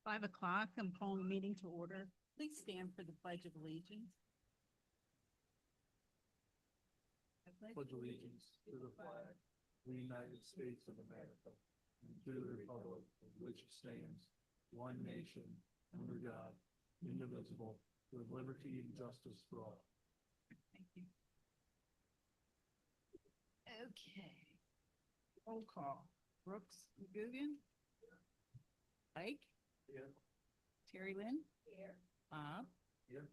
5 o'clock, I'm calling the meeting to order. Please stand for the Pledge of Allegiance. Pledge allegiance to the flag of the United States of America and to the republic for which it stands, one nation, under God, indivisible, with liberty and justice for all. Thank you. Okay. Roll call. Brooks McGugan. Ike. Here. Terry Lynn. Here. Bob. Here.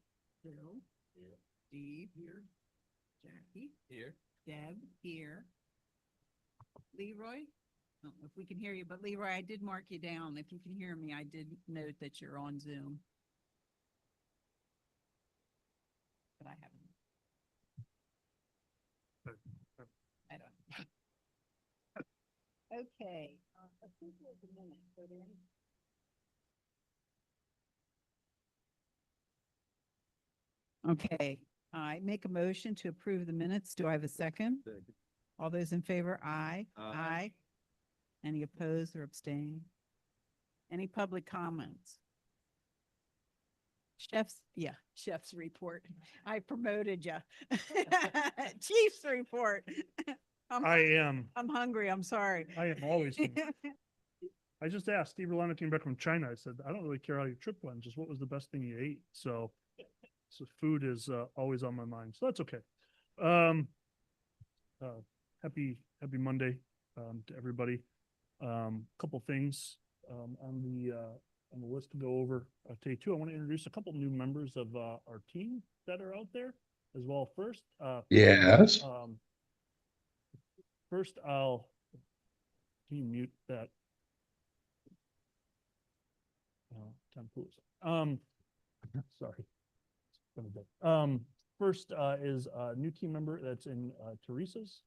Bill. Here. Steve. Here. Jackie. Here. Deb. Here. Leroy. I don't know if we can hear you, but Leroy, I did mark you down. If you can hear me, I did note that you're on Zoom. But I haven't. I don't. Okay. Approval of the minutes. Are there any? Okay, I make a motion to approve the minutes. Do I have a second? All those in favor, aye. Aye. Any opposed or abstain? Any public comments? Chef's report. I promoted you. Chief's report. I'm hungry. I'm sorry. I am always hungry. I just asked Steve Rolando came back from China. I said, I don't really care how your trip went, just what was the best thing you ate? So food is always on my mind. So that's okay. Happy Monday to everybody. Couple things on the list to go over today too. I want to introduce a couple new members of our team that are out there as well. First, Yes. First, can you mute that? Tom Poulos. Sorry. First is a new team member that's in Teresa's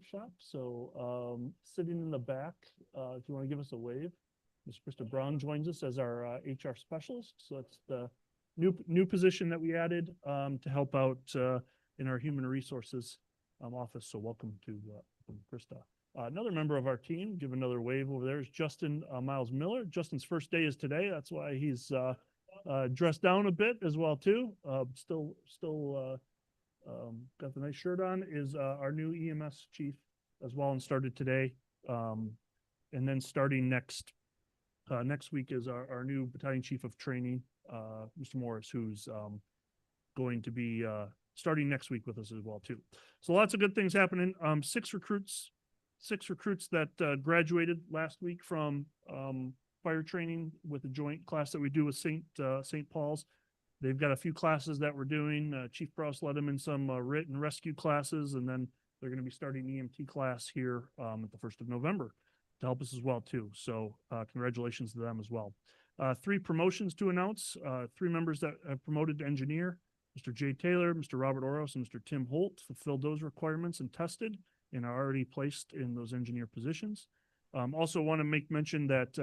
shop. So sitting in the back, if you want to give us a wave, Ms. Krista Brown joins us as our HR specialist. So that's the new position that we added to help out in our human resources office. So welcome to Krista. Another member of our team, give another wave over there, is Justin Miles Miller. Justin's first day is today. That's why he's dressed down a bit as well too. Still got the nice shirt on. Is our new EMS chief as well, and started today. And then starting next week is our new battalion chief of training, Mr. Morris, who's going to be starting next week with us as well too. So lots of good things happening. Six recruits that graduated last week from fire training with the joint class that we do with St. Paul's. They've got a few classes that we're doing. Chief Browse led them in some RIT and rescue classes, and then they're going to be starting EMT class here at the 1st of November to help us as well too. So congratulations to them as well. 3 promotions to announce. 3 members that have promoted to engineer. Mr. Jay Taylor, Mr. Robert Oros, and Mr. Tim Holt fulfilled those requirements and tested and are already placed in those engineer positions. Also want to make mention that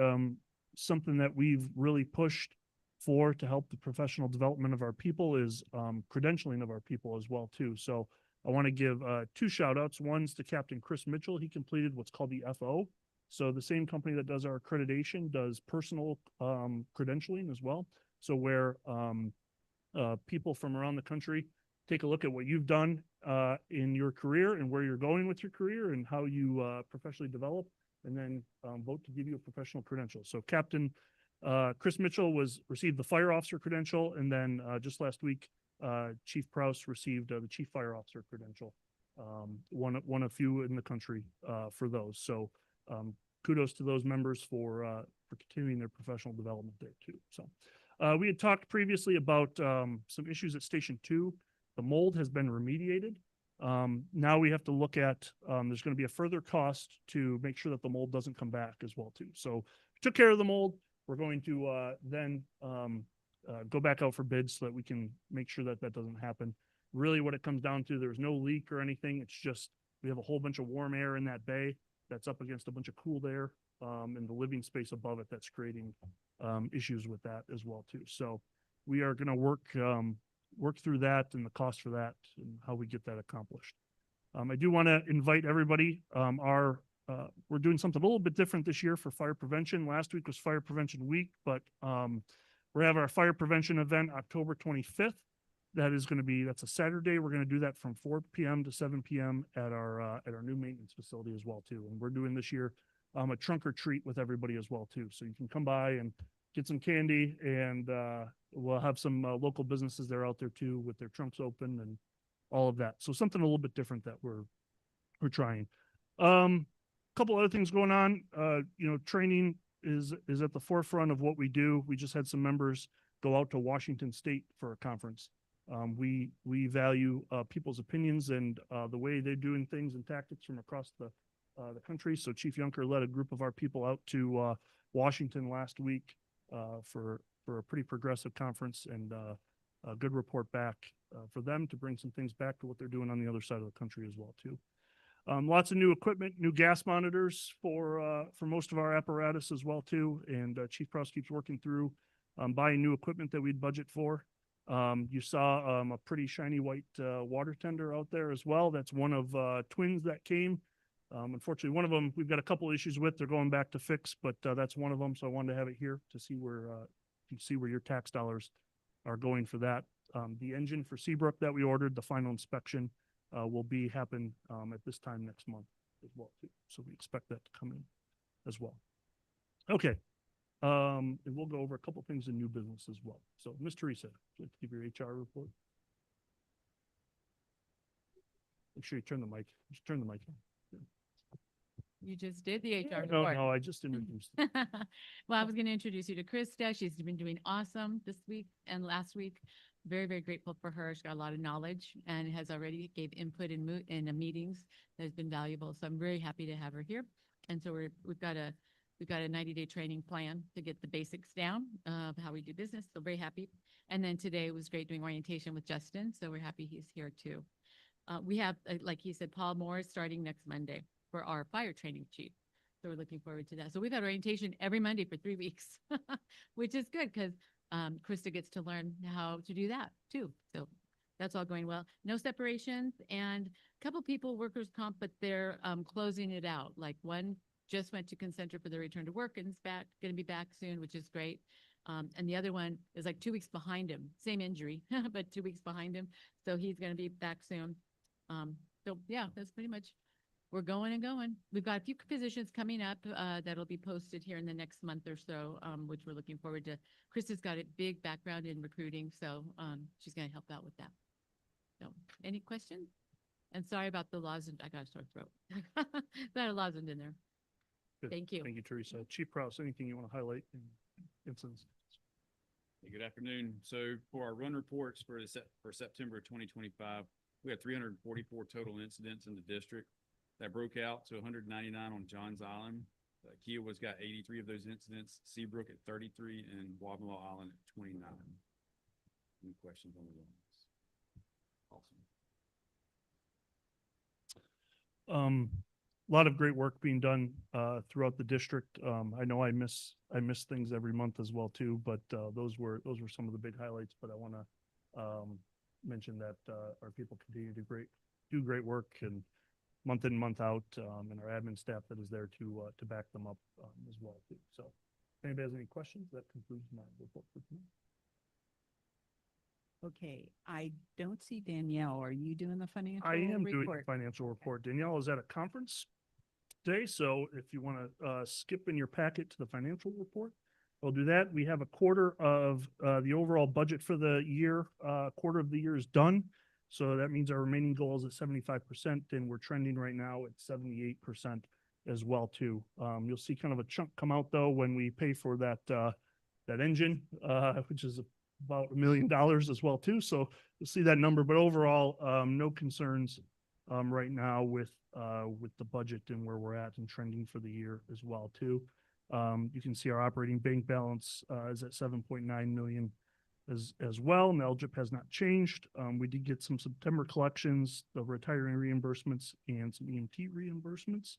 something that we've really pushed for to help the professional development of our people is credentialing of our people as well too. So I want to give 2 shout outs. One's to Captain Chris Mitchell. He completed what's called the FO. So the same company that does our accreditation does personal credentialing as well. So where people from around the country take a look at what you've done in your career and where you're going with your career and how you professionally develop, and then vote to give you a professional credential. So Captain Chris Mitchell received the fire officer credential, and then just last week, Chief Prowse received the chief fire officer credential. One of few in the country for those. So kudos to those members for continuing their professional development there too. So we had talked previously about some issues at Station 2. The mold has been remediated. Now we have to look at, there's going to be a further cost to make sure that the mold doesn't come back as well too. So we took care of the mold. We're going to then go back out for bids so that we can make sure that that doesn't happen. Really what it comes down to, there's no leak or anything. It's just, we have a whole bunch of warm air in that bay that's up against a bunch of cool air and the living space above it that's creating issues with that as well too. So we are going to work through that and the cost for that and how we get that accomplished. I do want to invite everybody. Our we're doing something a little bit different this year for fire prevention. Last week was Fire Prevention Week, but we're having our fire prevention event October 25th. That's a Saturday. We're going to do that from 4 p.m. to 7 p.m. at our new maintenance facility as well too. And we're doing this year a trunk or treat with everybody as well too. So you can come by and get some candy, and we'll have some local businesses there out there too with their trunks open and all of that. So something a little bit different that we're trying. Couple other things going on. Training is at the forefront of what we do. We just had some members go out to Washington State for a conference. We value people's opinions and the way they're doing things and tactics from across the country. So Chief Yunker led a group of our people out to Washington last week for a pretty progressive conference, and a good report back for them to bring some things back to what they're doing on the other side of the country as well too. Lots of new equipment, new gas monitors for most of our apparatus as well too. And Chief Prouse keeps working through buying new equipment that we'd budget for. You saw a pretty shiny white water tender out there as well. That's one of twins that came. Unfortunately, one of them we've got a couple issues with. They're going back to fix, but that's one of them. So I wanted to have it here to see where your tax dollars are going for that. The engine for Seabrook that we ordered, the final inspection will happen at this time next month as well too. So we expect that to come in as well. Okay. And we'll go over a couple things in new business as well. So, Ms. Teresa, would you like to give your HR report? Make sure you turn the mic. Just turn the mic on. You just did the HR No, report. no, I just introduced it. Well, I was going to introduce you to Krista. She's been doing awesome this week and last week. Very, very grateful for her. She's got a lot of knowledge and has already gave input in the meetings that has been valuable. So I'm very happy to have her here. And so we've got a 90-day training plan to get the basics down of how we do business. So very happy. And then today it was great doing orientation with Justin. So we're happy he's here too. We have, like he said, Paul Moore is starting next Monday for our fire training chief. So we're looking forward to that. So we've had orientation every Monday for 3 weeks, which is good because Krista gets to learn how to do that too. So that's all going well. No separations, and a couple people workers' comp, but they're closing it out. Like one just went to Concentra for the return to work and is going to be back soon, which is great. And the other one is like 2 weeks behind him, same injury, but 2 weeks behind him. So he's going to be back soon. So yeah, that's pretty much, we're going and going. We've got a few positions coming up that'll be posted here in the next month or so, which we're looking forward to. Krista's got a big background in recruiting, so she's going to help out with that. So any questions? And sorry about the lozenge. I got a sore throat. Got a lozenge in there. Good. Thank you. Thank you, Teresa. Chief Prouse, anything you want to highlight in incidents? Hey, good afternoon. So for our run reports for September 2025, we had 344 total incidents in the district. That broke out to 199 on Johns Island. Kiowa's got 83 of those incidents, Seabrook at 33, and Wabanlaw Island at 29. Any questions on the runs? A Awesome. lot of great work being done throughout the district. I know I miss things every month as well too, but those were some of the big highlights. But I want to mention that our people continue to do great work, and month in, month out, and our admin staff that is there to back them up as well too. So, if anybody has any questions, that concludes my report for tonight. Okay, I don't see Danielle. Are you doing the financial I am doing the report? financial report. Danielle is at a conference today, so if you want to skip in your packet to the financial report, we'll do that. We have a quarter of the overall budget for the year. Quarter of the year is done. So that means our remaining goal is at 75%, and we're trending right now at 78% as well too. You'll see kind of a chunk come out though when we pay for that engine, which is about $1 million as well too. So you'll see that number, but overall, no concerns right now with the budget and where we're at and trending for the year as well too. You can see our operating bank balance is at 7.9 million as well. And LGIP has not changed. We did get some September collections, the retiring reimbursements, and some EMT reimbursements.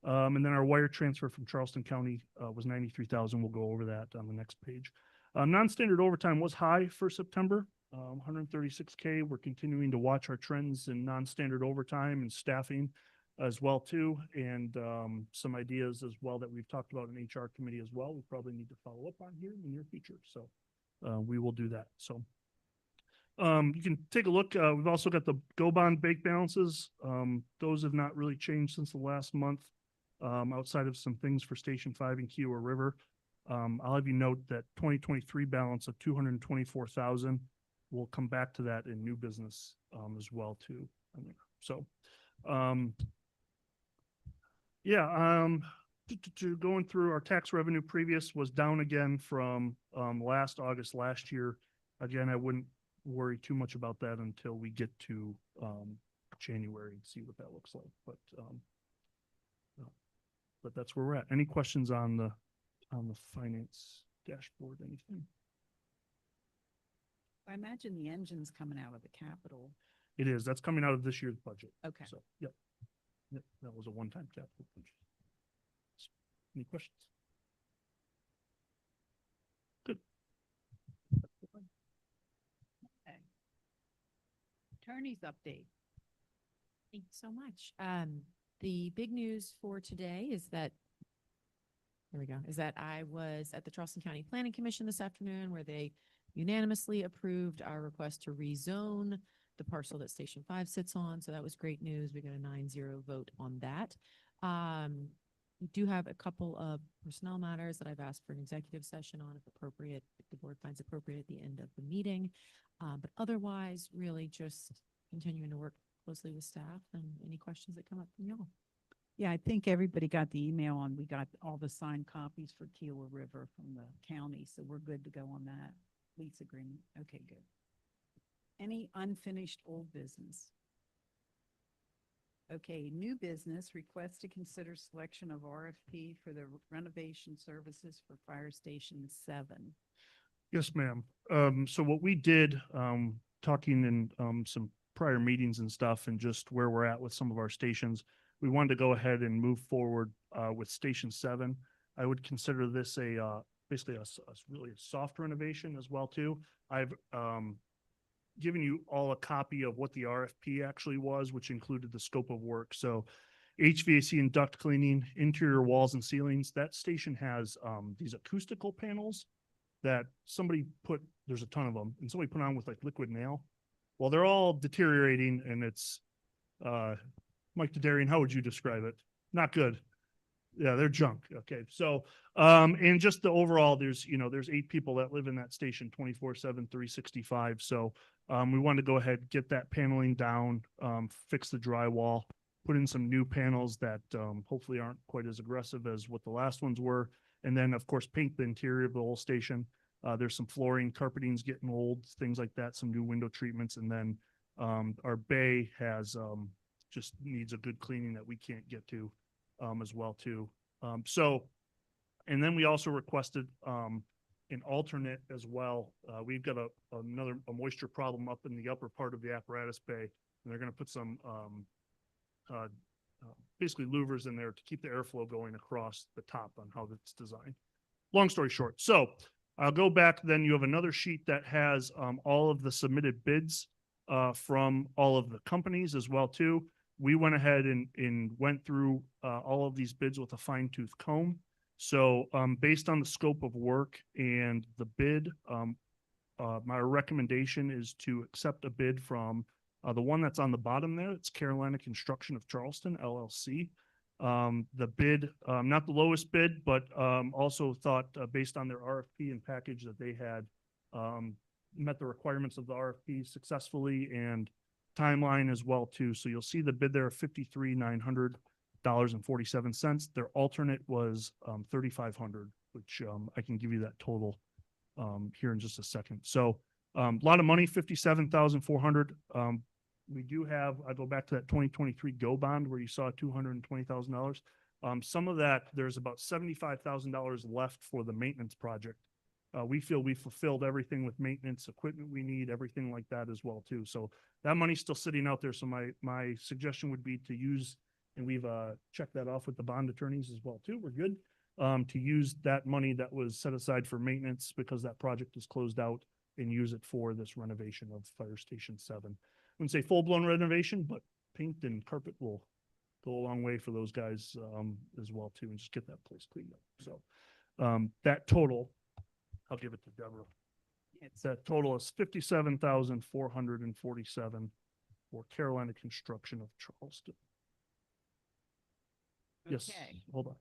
And then our wire transfer from Charleston County was 93,000. We'll go over that on the next page. Non-standard overtime was high for September, 136K. We're continuing to watch our trends in non-standard overtime and staffing as well too, and some ideas as well that we've talked about in HR committee as well. We probably need to follow up on here in the near future. So we will do that. So you can take a look. We've also got the Go Bond bank balances. Those have not really changed since the last month, outside of some things for Station 5 and Kiowa River. I'll have you note that 2023 balance of 224,000. We'll come back to that in new business as well too. So yeah, going through our tax revenue previous was down again from last August last year. Again, I wouldn't worry too much about that until we get to January and see what that looks like. But that's where we're at. Any questions on the finance dashboard? Anything? I imagine the engine's coming out of the capital. It is. That's coming out of this year's budget. Okay. So, yep. Yep, that was a one-time capital budget. Any questions? Good. Okay. Attorney's update. Thank you so much. The big news for today is that, there we go, is that I was at the Charleston County Planning Commission this afternoon where they unanimously approved our request to rezone the parcel that Station 5 sits on. So that was great news. We got a 9-0 vote on that. We do have a couple of personnel matters that I've asked for an executive session on, if appropriate, if the board finds appropriate at the end of the meeting. But otherwise, really just continuing to work closely with staff and any questions that come up from y'all. Yeah, I think everybody got the email on, we got all the signed copies for Kiowa River from the county, so we're good to go on that lease agreement. Okay, good. Any unfinished old business? Okay, new business, request to consider selection of RFP for the renovation services for Fire Station 7. Yes, ma'am. So what we did, talking in some prior meetings and stuff, and just where we're at with some of our stations, we wanted to go ahead and move forward with Station 7. I would consider this basically a really a soft renovation as well too. I've given you all a copy of what the RFP actually was, which included the scope of work. So HVAC and duct cleaning, interior walls and ceilings. That station has these acoustical panels that somebody put, there's a ton of them, and somebody put on with like liquid nail. Well, they're all deteriorating, and it's Mike Dedarian, how would you describe it? Not good. Yeah, they're junk. Okay. So, and just the overall, there's 8 people that live in that station 24/7, 365. So, we wanted to go ahead, get that paneling down, fix the drywall, put in some new panels that, hopefully aren't quite as aggressive as what the last ones were. And then of course, paint the interior of the whole station. There's some flooring, carpeting's getting old, things like that, some new window treatments. And then, our bay has, just needs a good cleaning that we can't get to as well too. And then we also requested an alternate as well. We've got a moisture problem up in the upper part of the apparatus bay, and they're going to put some basically louvers in there to keep the airflow going across the top on how it's designed. Long story short, so I'll go back. Then you have another sheet that has all of the submitted bids from all of the companies as well too. We went ahead and went through all of these bids with a fine-tooth comb. So based on the scope of work and the bid, my recommendation is to accept a bid from the one that's on the bottom there. It's Carolina Construction of Charleston, LLC. The bid, not the lowest bid, but also thought based on their RFP and package that they had met the requirements of the RFP successfully and timeline as well too. So you'll see the bid there of $53,900.47. Their alternate was $3,500, which I can give you that total here in just a second. So a lot of money, $57,400. We do have, I go back to that 2023 Go Bond where you saw $220,000. Some of that, there's about $75,000 left for the maintenance project. We feel we fulfilled everything with maintenance equipment we need, everything like that as well too. So that money's still sitting out there. So my suggestion would be to use, and we've checked that off with the bond attorneys as well too. We're good to use that money that was set aside for maintenance because that project is closed out and use it for this renovation of Fire Station 7. I wouldn't say full blown renovation, but paint and carpet will go a long way for those guys, as well too, and just get that place cleaned up. So, that total, I'll give it to Deborah. It's That total is 57,447 for Carolina Construction of Charleston. Yes, okay. hold on.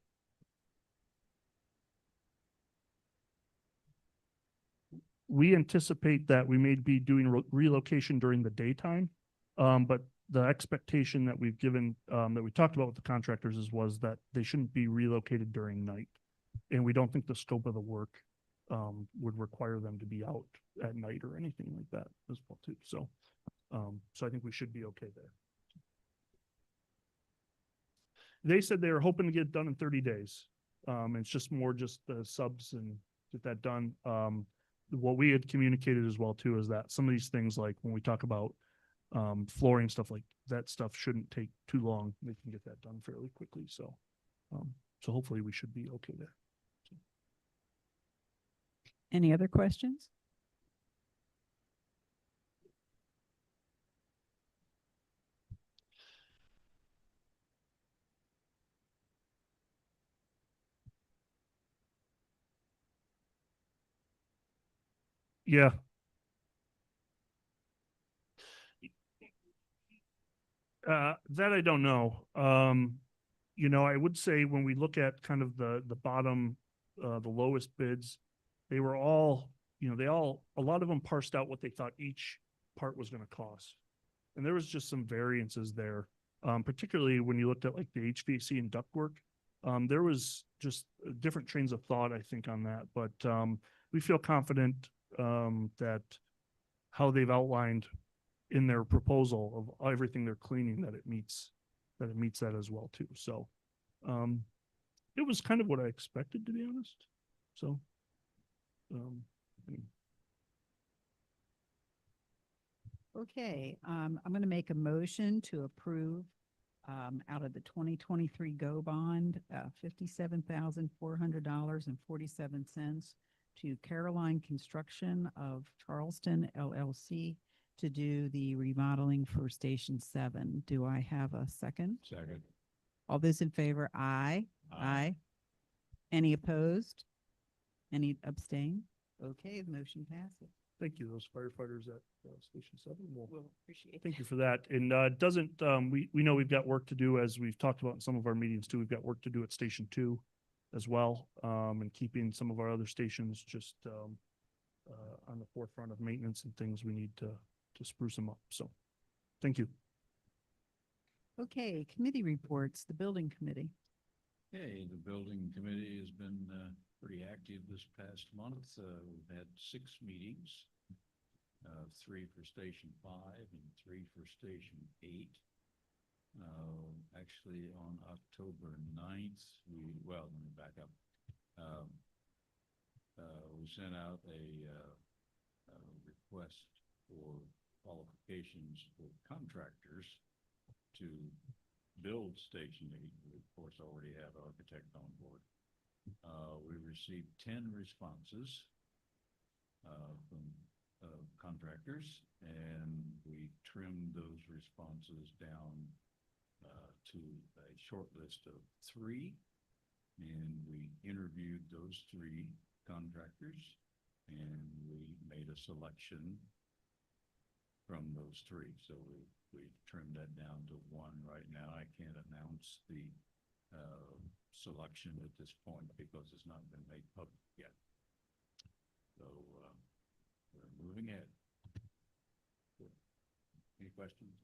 We anticipate that we may be doing relocation during the daytime. But the expectation that we've given, that we talked about with the contractors was that they shouldn't be relocated during night. And we don't think the scope of the work, would require them to be out at night or anything like that as well too. So, so I think we should be okay there. They said they were hoping to get it done in 30 days. It's just more just the subs and get that done. What we had communicated as well too is that some of these things, like when we talk about flooring, stuff like that, stuff shouldn't take too long. They can get that done fairly quickly. So, so hopefully we should be okay there. Any other questions? Yeah. That I don't know. I would say when we look at kind of the bottom, the lowest bids, they were all, a lot of them parsed out what they thought each part was going to cost. And there was just some variances there, particularly when you looked at like the HVAC and ductwork. There was just different trains of thought, I think, on that. But we feel confident that how they've outlined in their proposal of everything they're cleaning, that it meets that as well too. So it was kind of what I expected, to be honest. So Okay, I'm going to make a motion to approve out of the 2023 GO bond, $57,400.47 to Caroline Construction of Charleston LLC to do the remodeling for Station 7. Do I have a second? Second. All those in favor, aye. Aye. Any opposed? Any abstain? Okay, the motion passes. thank you, those firefighters at Station 7. Well, We'll appreciate thank you for that. And we know we've got work to do, as we've talked about in some of our meetings too. We've got work to do at Station 2 as well, and keeping some of our other stations just on the forefront of maintenance and things we need to spruce them up. So, thank you. Okay, committee reports, the building committee. Okay, the building committee has been pretty active this past month. We've had 6 meetings, 3 for Station 5 and 3 for Station 8. Actually, on October 9th, let me back up. We sent out a request for qualifications for contractors to build Station 8. We, of course, already have an architect on board. We received 10 responses from contractors, and we trimmed those responses down to a short list of 3, and we interviewed those 3 contractors, and we made a selection from those 3. So we trimmed that down to 1 right now. I can't announce the selection at this point because it's not been made public yet. So we're moving ahead. Any questions?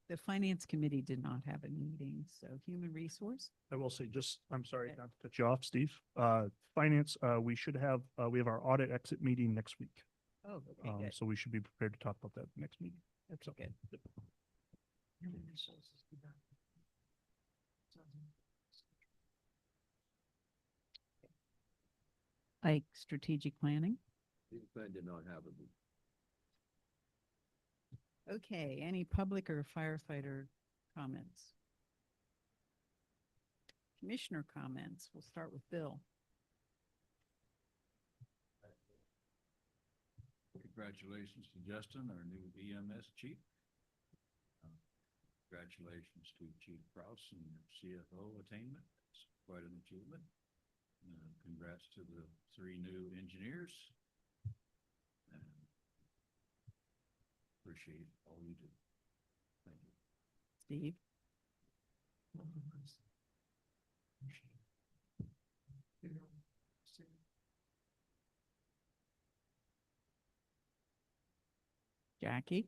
The finance committee did not have a meeting, so human resource. I will say I'm sorry Okay. not to cut you off, Steve. Finance, we have our audit exit meeting next week. Oh, okay, good. So we should be prepared to talk about that next meeting. Okay, good. Like strategic planning. I did not have it. Okay, any public or firefighter comments? Commissioner comments. We'll start with Bill. Congratulations to Justin, our new EMS chief. congratulations to Chief Kraus and your CFO attainment. It's quite an achievement. Congrats to the 3 new engineers. And appreciate all you do. Thank you. Steve? Jackie?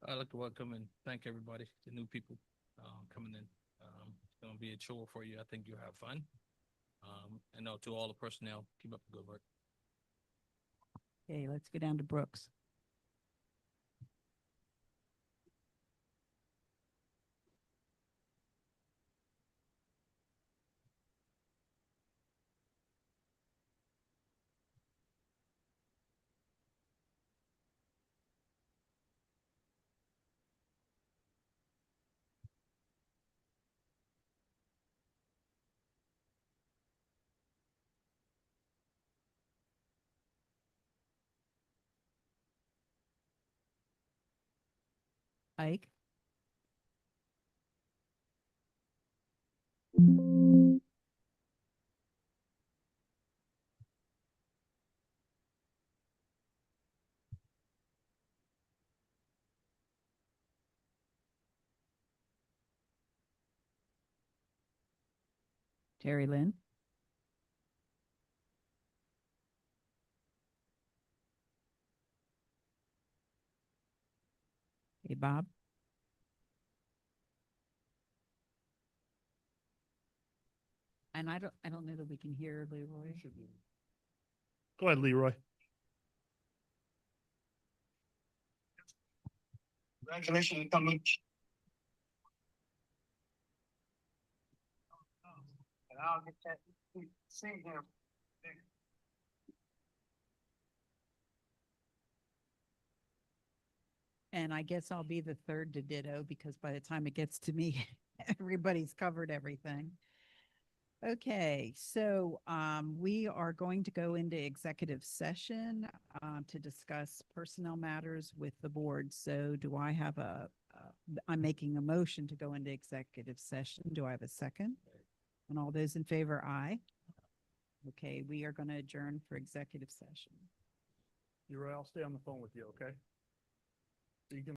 I'd like to welcome and thank everybody, the new people coming in. It's gonna be a chore for you. I think you'll have fun. And to all the personnel, keep up the good work. Okay, let's go down to Brooks. Ike? Terry Lynn? Hey, Bob? And I don't know that we can hear Leroy. Go ahead, Leroy. Congratulations on coming. And I'll get that, see him. And I guess I'll be the third to ditto because by the time it gets to me, everybody's covered everything. Okay, so we are going to go into executive session to discuss personnel matters with the board. So do I have I'm making a motion to go into executive session. Do I have a second? And all those in favor, aye. Okay, we are going to adjourn for executive session. Leroy, I'll stay on the phone with you, okay? So you can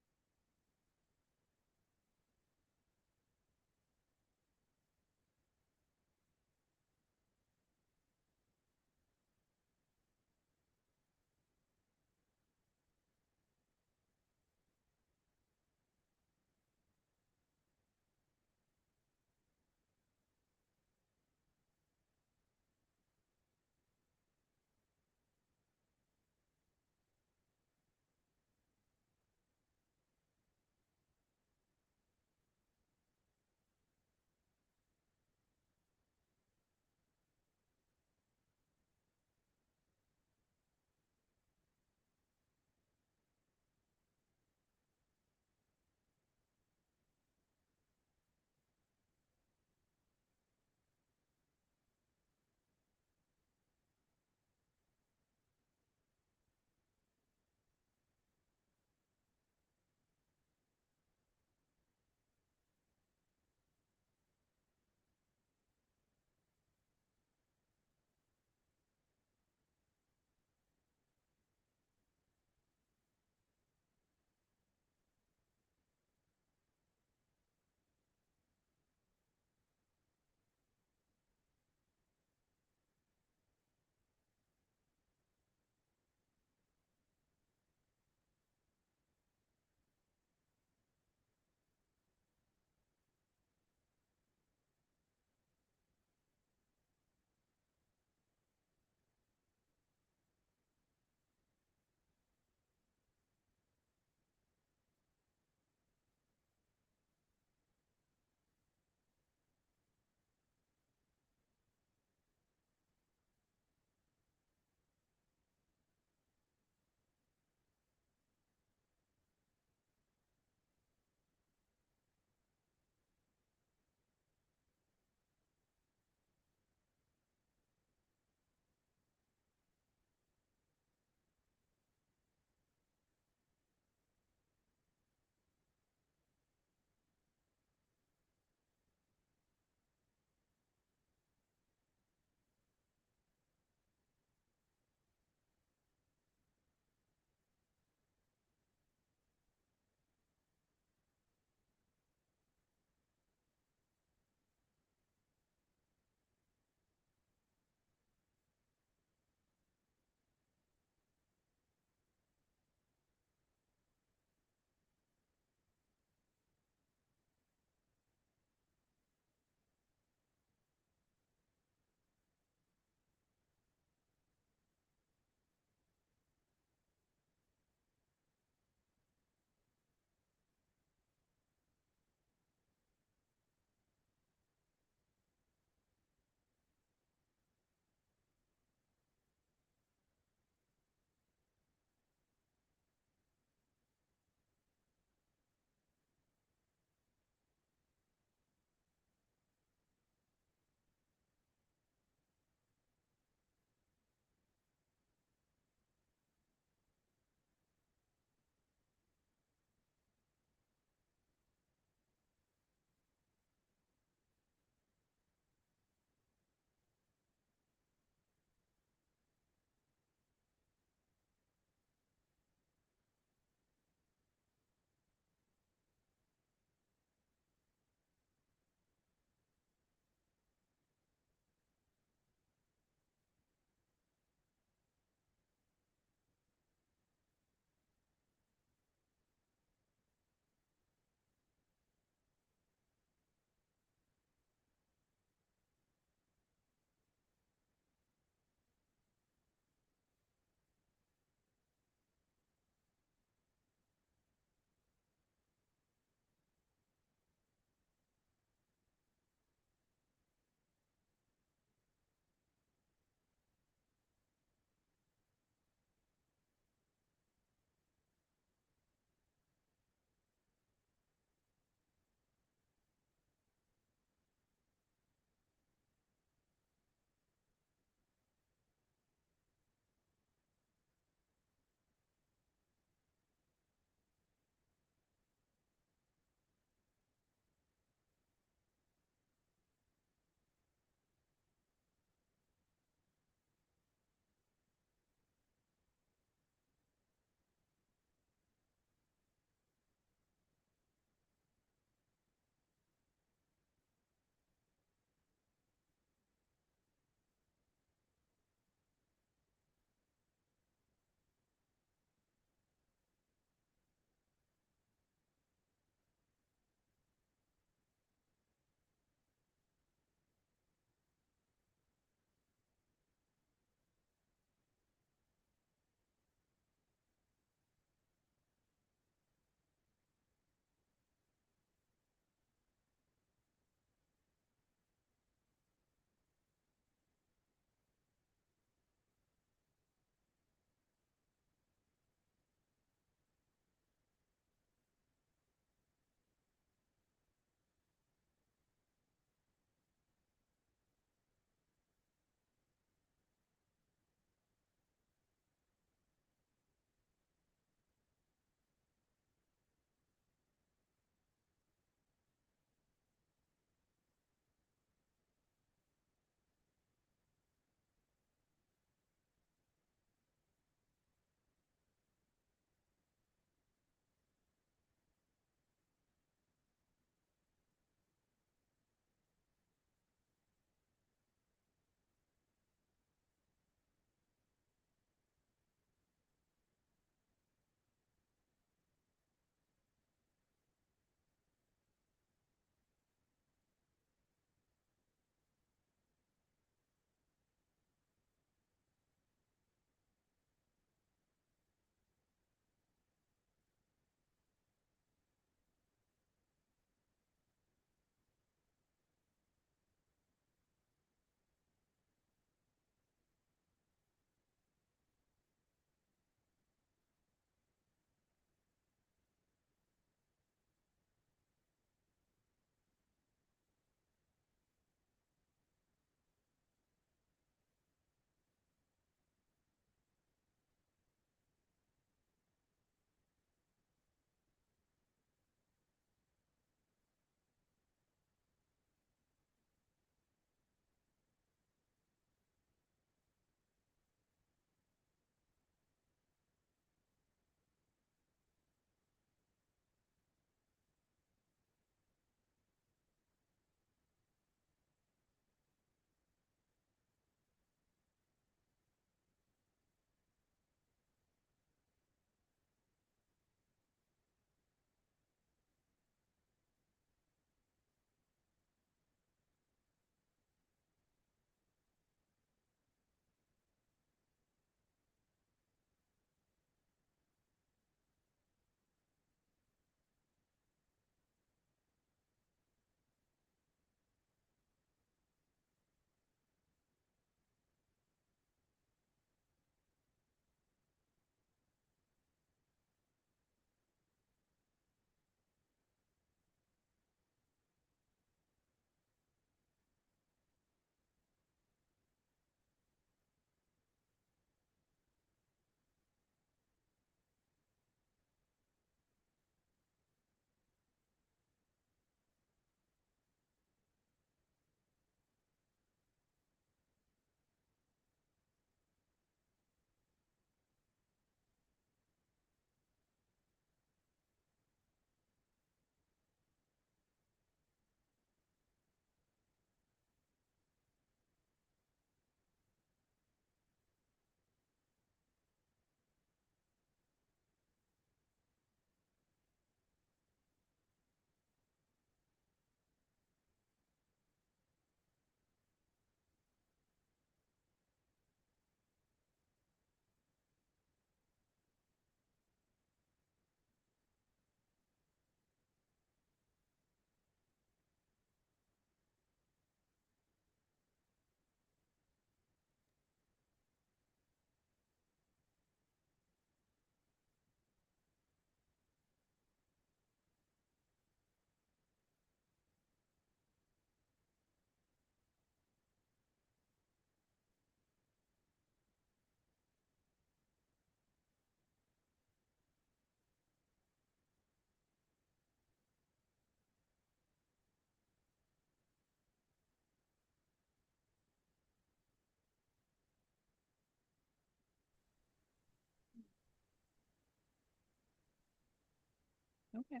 Okay.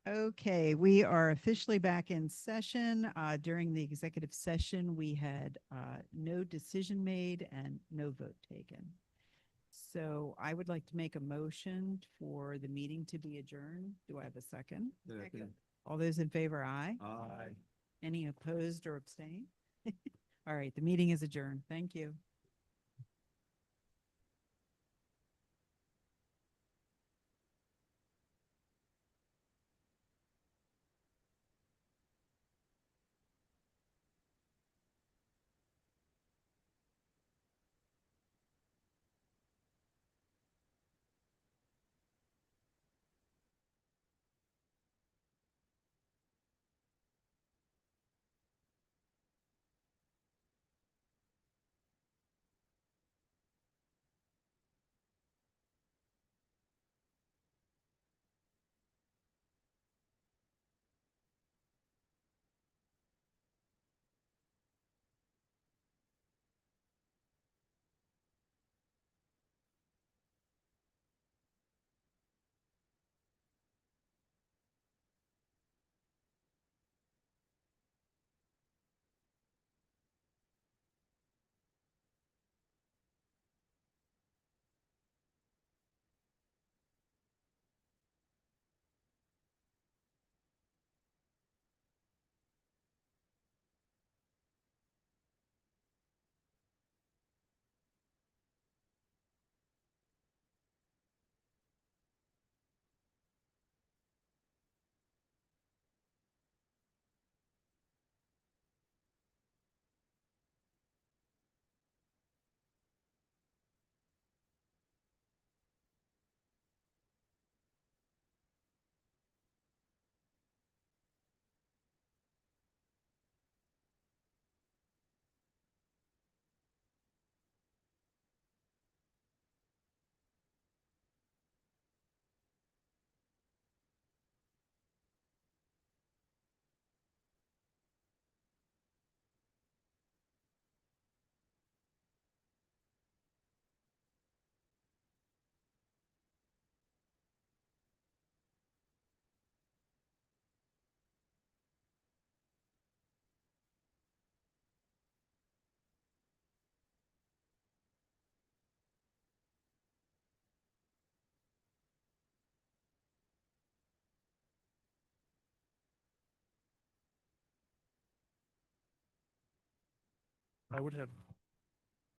Okay, we are officially back in session. During the executive session, we had no decision made and no vote taken. So I would like to make a motion for the meeting to be adjourned. Do I have a second? Second. All those in favor, aye. Aye. Any opposed or abstain? All right, the meeting is adjourned. Thank you. I would have